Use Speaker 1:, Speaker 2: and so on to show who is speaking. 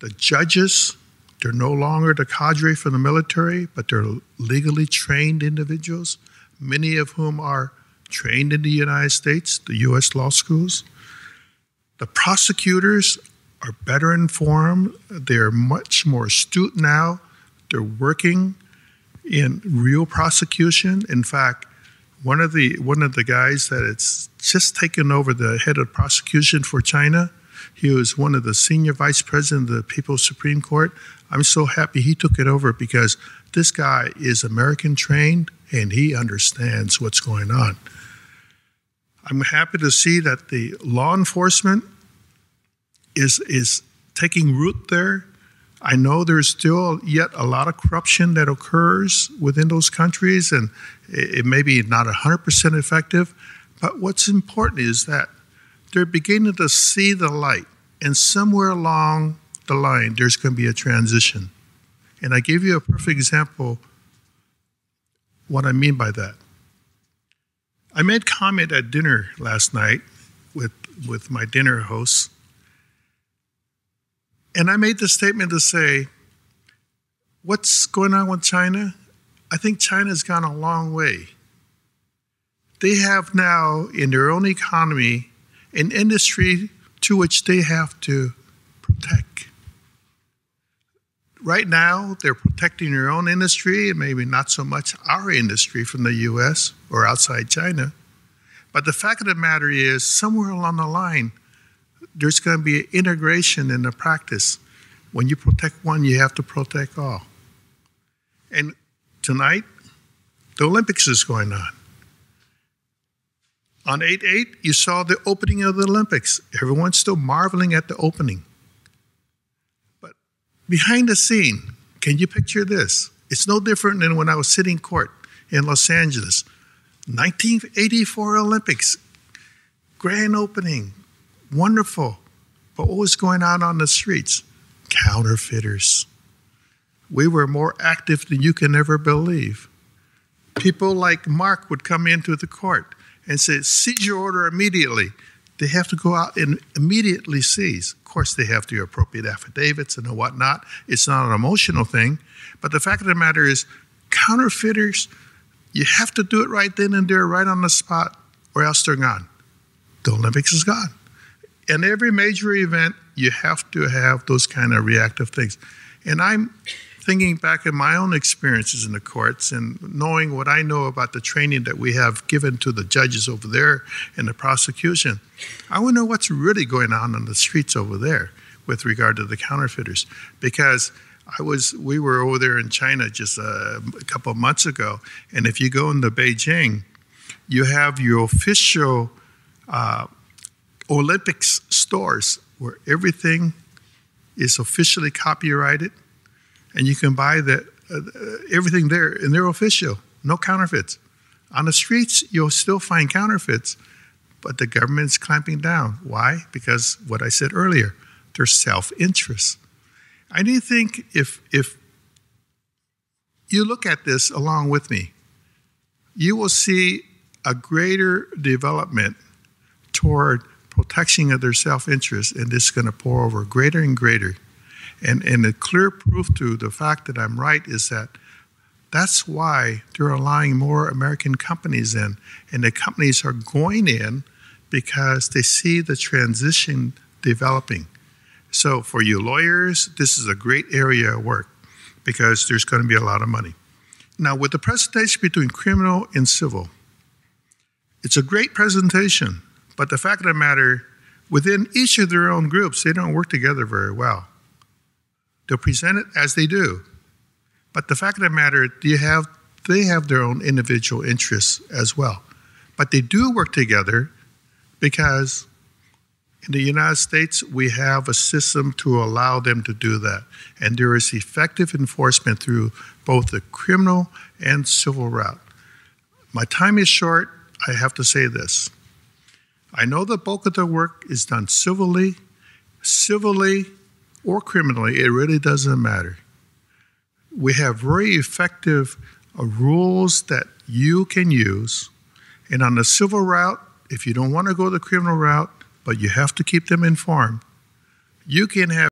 Speaker 1: The judges, they're no longer the cadre from the military, but they're legally trained individuals, many of whom are trained in the United States, the U.S. law schools. The prosecutors are better informed. They're much more astute now. They're working in real prosecution. In fact, one of the guys that it's just taken over the head of prosecution for China, he was one of the senior vice presidents of the People's Supreme Court. I'm so happy he took it over because this guy is American trained and he understands what's going on. I'm happy to see that the law enforcement is taking root there. I know there's still yet a lot of corruption that occurs within those countries, and it may be not 100% effective, but what's important is that they're beginning to see the light, and somewhere along the line, there's going to be a transition. And I gave you a perfect example what I mean by that. I made comment at dinner last night with my dinner hosts, and I made the statement to say, what's going on with China? I think China's gone a long way. They have now, in their own economy, an industry to which they have to protect. Right now, they're protecting their own industry and maybe not so much our industry from the U.S. or outside China. But the fact of the matter is, somewhere along the line, there's going to be an integration in the practice. When you protect one, you have to protect all. And tonight, the Olympics is going on. On 8/8, you saw the opening of the Olympics. Everyone's still marveling at the opening. But behind the scene, can you picture this? It's no different than when I was sitting court in Los Angeles. 1984 Olympics, grand opening, wonderful. But what was going on the streets? Counterfeiters. We were more active than you can ever believe. People like Mark would come into the court and say, seize your order immediately. They have to go out and immediately seize. Of course, they have the appropriate affidavits and whatnot. It's not an emotional thing. But the fact of the matter is, counterfeiters, you have to do it right then and there, right on the spot, or else they're gone. The Olympics is gone. And every major event, you have to have those kind of reactive things. And I'm thinking back in my own experiences in the courts and knowing what I know about the training that we have given to the judges over there in the prosecution, I want to know what's really going on the streets over there with regard to the counterfeiters. Because we were over there in China just a couple of months ago, and if you go into Beijing, you have your official Olympics stores where everything is officially copyrighted, and you can buy everything there, and they're official, no counterfeits. On the streets, you'll still find counterfeits, but the government's clamping down. Why? Because what I said earlier, there's self-interest. I do think if you look at this along with me, you will see a greater development toward protection of their self-interest, and this is going to pour over greater and greater. And the clear proof to the fact that I'm right is that that's why they're allowing more American companies in, and the companies are going in because they see the transition developing. So for you lawyers, this is a great area of work because there's going to be a lot of money. Now, with the presentation between criminal and civil, it's a great presentation, but the fact of the matter, within each of their own groups, they don't work together very well. They'll present it as they do, but the fact of the matter, they have their own individual interests as well. But they do work together because in the United States, we have a system to allow them to do that. And there is effective enforcement through both the criminal and civil route. My time is short. I have to say this. I know the bulk of the work is done civilly or criminally. It really doesn't matter. We have very effective rules that you can use. And on the civil route, if you don't want to go the criminal route, but you have to keep them informed, you can have